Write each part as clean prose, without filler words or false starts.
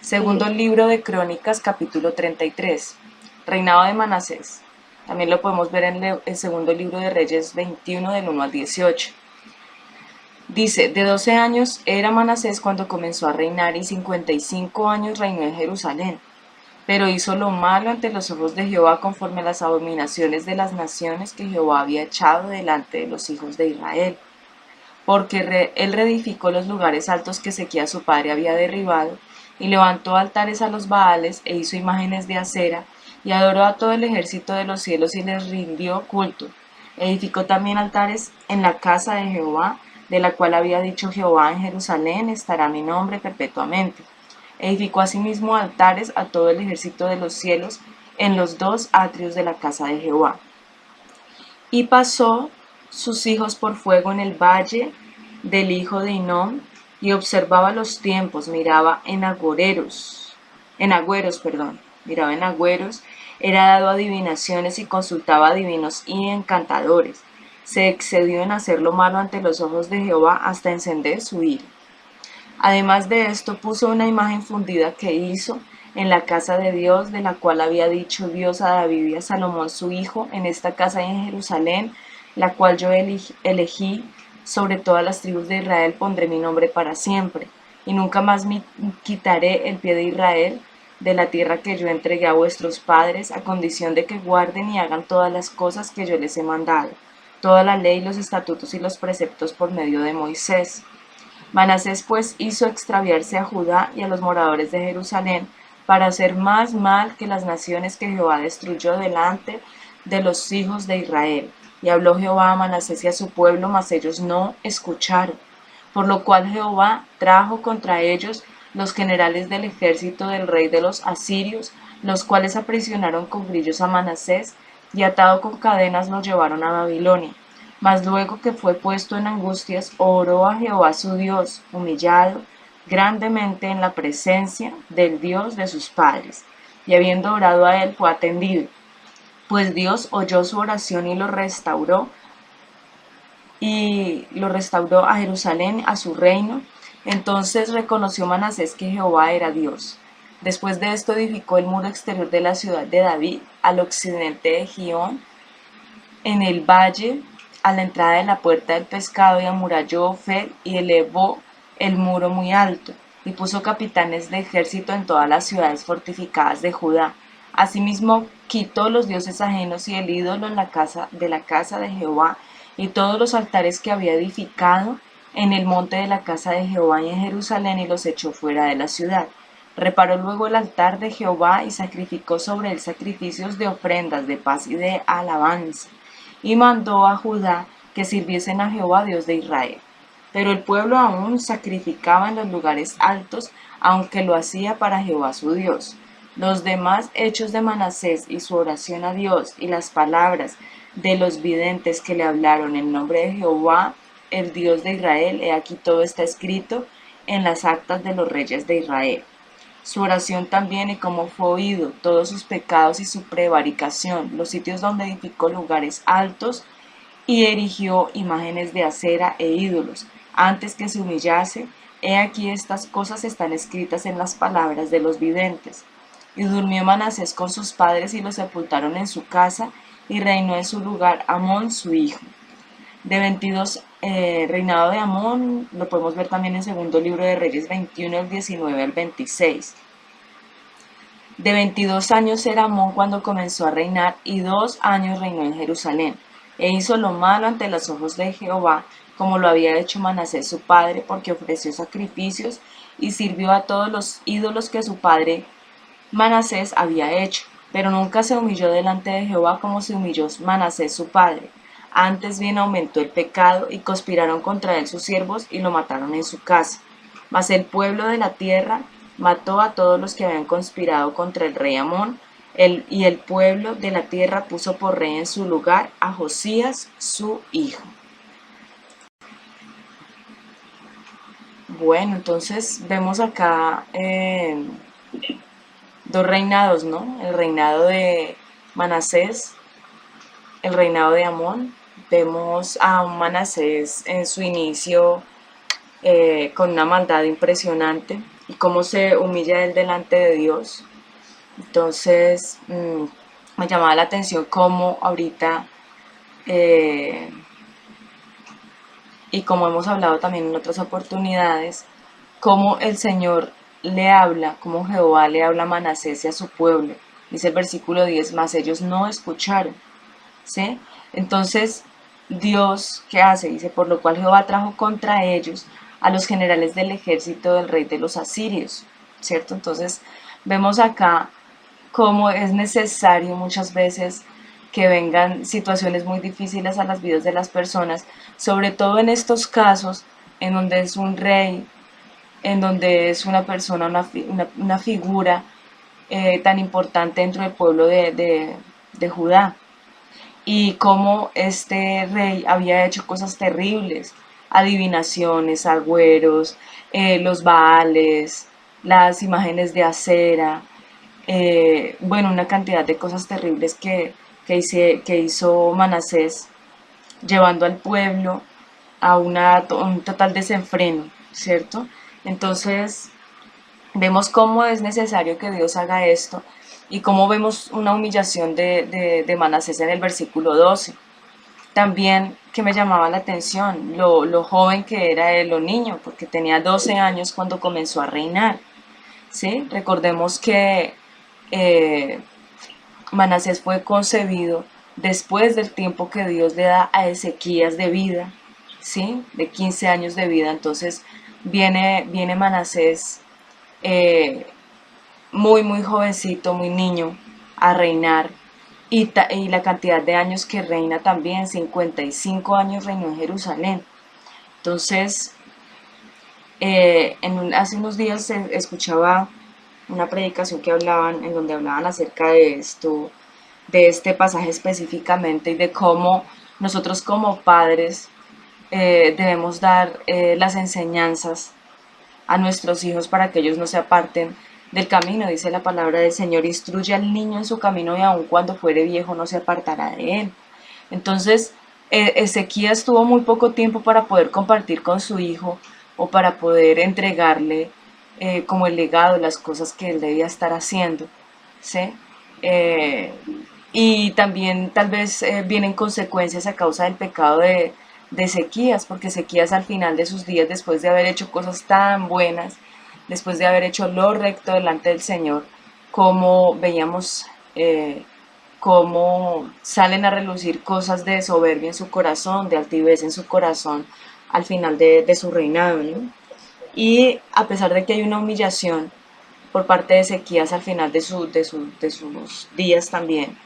Segundo libro de Crónicas, capítulo 33. Reinado de Manasés. También lo podemos ver en el segundo libro de Reyes 21, del 1 al 18. Dice, de 12 años era Manasés cuando comenzó a reinar y 55 años reinó en Jerusalén. Pero hizo lo malo ante los ojos de Jehová conforme a las abominaciones de las naciones que Jehová había echado delante de los hijos de Israel. Porque él reedificó los lugares altos que Ezequías su padre había derribado, y levantó altares a los Baales, e hizo imágenes de acera, y adoró a todo el ejército de los cielos y les rindió culto. Edificó también altares en la casa de Jehová, de la cual había dicho Jehová, en Jerusalén estará mi nombre perpetuamente. Edificó asimismo altares a todo el ejército de los cielos en los dos atrios de la casa de Jehová. Y pasó sus hijos por fuego en el valle del hijo de Hinnom, y observaba los tiempos, miraba en agüeros, era dado a adivinaciones y consultaba a divinos y encantadores. Se excedió en hacer lo malo ante los ojos de Jehová hasta encender su ira. Además de esto, puso una imagen fundida que hizo en la casa de Dios, de la cual había dicho Dios a David y a Salomón su hijo, en esta casa y en Jerusalén, la cual yo elegí, sobre todas las tribus de Israel pondré mi nombre para siempre, y nunca más me quitaré el pie de Israel de la tierra que yo entregué a vuestros padres, a condición de que guarden y hagan todas las cosas que yo les he mandado, toda la ley, los estatutos y los preceptos por medio de Moisés. Manasés pues hizo extraviarse a Judá y a los moradores de Jerusalén, para hacer más mal que las naciones que Jehová destruyó delante de los hijos de Israel. Y habló Jehová a Manasés y a su pueblo, mas ellos no escucharon. Por lo cual Jehová trajo contra ellos los generales del ejército del rey de los asirios, los cuales aprisionaron con grillos a Manasés, y atado con cadenas lo llevaron a Babilonia. Mas luego que fue puesto en angustias, oró a Jehová su Dios, humillado grandemente en la presencia del Dios de sus padres, y habiendo orado a él fue atendido, pues Dios oyó su oración y lo restauró a Jerusalén, a su reino. Entonces reconoció Manasés que Jehová era Dios. Después de esto edificó el muro exterior de la ciudad de David, al occidente de Gihón, en el valle, a la entrada de la puerta del pescado, y amuralló Ofel, y elevó el muro muy alto, y puso capitanes de ejército en todas las ciudades fortificadas de Judá. Asimismo quitó los dioses ajenos y el ídolo en la casa de Jehová, y todos los altares que había edificado en el monte de la casa de Jehová y en Jerusalén, y los echó fuera de la ciudad. Reparó luego el altar de Jehová y sacrificó sobre él sacrificios de ofrendas de paz y de alabanza, y mandó a Judá que sirviesen a Jehová Dios de Israel. Pero el pueblo aún sacrificaba en los lugares altos, aunque lo hacía para Jehová su Dios. Los demás hechos de Manasés y su oración a Dios y las palabras de los videntes que le hablaron en nombre de Jehová, el Dios de Israel, he aquí todo está escrito en las actas de los reyes de Israel. Su oración también y cómo fue oído, todos sus pecados y su prevaricación, los sitios donde edificó lugares altos y erigió imágenes de acera e ídolos, antes que se humillase. He aquí estas cosas están escritas en las palabras de los videntes. Y durmió Manasés con sus padres y lo sepultaron en su casa, y reinó en su lugar Amón su hijo. De 22 reinado de Amón, lo podemos ver también en segundo libro de Reyes 21, del 19 al 26. De 22 años era Amón cuando comenzó a reinar, y 2 años reinó en Jerusalén. E hizo lo malo ante los ojos de Jehová, como lo había hecho Manasés su padre, porque ofreció sacrificios y sirvió a todos los ídolos que su padre Manasés había hecho. Pero nunca se humilló delante de Jehová como se humilló Manasés su padre. Antes bien aumentó el pecado, y conspiraron contra él sus siervos, y lo mataron en su casa. Mas el pueblo de la tierra mató a todos los que habían conspirado contra el rey Amón, y el pueblo de la tierra puso por rey en su lugar a Josías su hijo. Bueno, entonces vemos acá dos reinados, ¿no? El reinado de Manasés, el reinado de Amón. Vemos a un Manasés en su inicio con una maldad impresionante, y cómo se humilla él delante de Dios. Entonces me llamaba la atención cómo ahorita, y como hemos hablado también en otras oportunidades, cómo el Señor le habla, cómo Jehová le habla a Manasés y a su pueblo. Dice el versículo 10, mas ellos no escucharon. ¿Sí? Entonces, Dios, ¿qué hace? Dice, por lo cual Jehová trajo contra ellos a los generales del ejército del rey de los asirios, ¿cierto? Entonces, vemos acá cómo es necesario muchas veces que vengan situaciones muy difíciles a las vidas de las personas, sobre todo en estos casos en donde es un rey, en donde es una persona, una figura tan importante dentro del pueblo de Judá, y cómo este rey había hecho cosas terribles, adivinaciones, agüeros, los baales, las imágenes de acera, bueno, una cantidad de cosas terribles que hizo Manasés, llevando al pueblo a un total desenfreno, ¿cierto? Entonces, vemos cómo es necesario que Dios haga esto y cómo vemos una humillación de Manasés en el versículo 12. También que me llamaba la atención lo joven que era él, lo niño, porque tenía 12 años cuando comenzó a reinar. ¿Sí? Recordemos que eh, Manasés fue concebido después del tiempo que Dios le da a Ezequías de vida, ¿sí? De 15 años de vida. Entonces viene Manasés eh, muy jovencito, muy niño, a reinar. Y la cantidad de años que reina también, 55 años reinó en Jerusalén. Entonces, hace unos días escuchaba una predicación en donde hablaban acerca de esto, de este pasaje específicamente, y de cómo nosotros como padres debemos dar las enseñanzas a nuestros hijos para que ellos no se aparten del camino. Dice la palabra del Señor, instruye al niño en su camino y aun cuando fuere viejo no se apartará de él. Entonces, Ezequías tuvo muy poco tiempo para poder compartir con su hijo o para poder entregarle como el legado, las cosas que él debía estar haciendo, ¿sí? Eh, y también tal vez vienen consecuencias a causa del pecado de Ezequías, porque Ezequías al final de sus días, después de haber hecho cosas tan buenas, después de haber hecho lo recto delante del Señor, como veíamos cómo salen a relucir cosas de soberbia en su corazón, de altivez en su corazón al final de su reinado, ¿no? Y a pesar de que hay una humillación por parte de Ezequías al final de sus días también,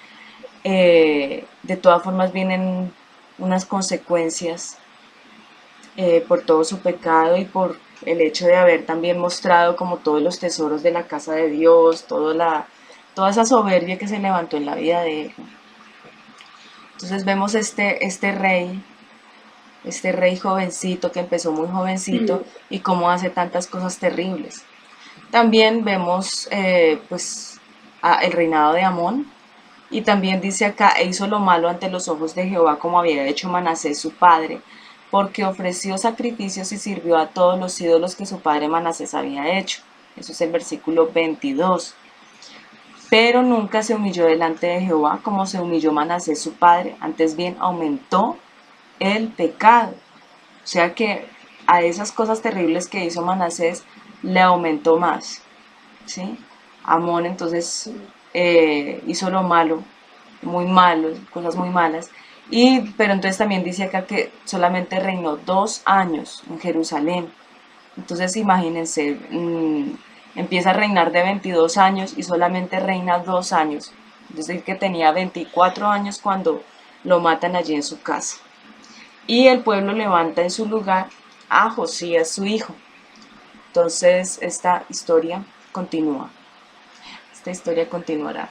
de todas formas vienen unas consecuencias por todo su pecado y por el hecho de haber también mostrado como todos los tesoros de la casa de Dios, toda esa soberbia que se levantó en la vida de él. Entonces vemos este rey jovencito que empezó muy jovencito y cómo hace tantas cosas terribles. También vemos pues el reinado de Amón, y también dice acá, e hizo lo malo ante los ojos de Jehová como había hecho Manasés su padre, porque ofreció sacrificios y sirvió a todos los ídolos que su padre Manasés había hecho. Eso es el versículo 22. Pero nunca se humilló delante de Jehová como se humilló Manasés su padre, antes bien aumentó el pecado. O sea que a esas cosas terribles que hizo Manasés le aumentó más, ¿sí? Amón entonces hizo lo malo, muy malo, cosas muy malas. Pero entonces también dice acá que solamente reinó 2 años en Jerusalén. Entonces imagínense, empieza a reinar de 22 años y solamente reina 2 años. Es decir, que tenía 24 años cuando lo matan allí en su casa. Y el pueblo levanta en su lugar a Josías, su hijo. Entonces esta historia continúa. Esta historia continuará.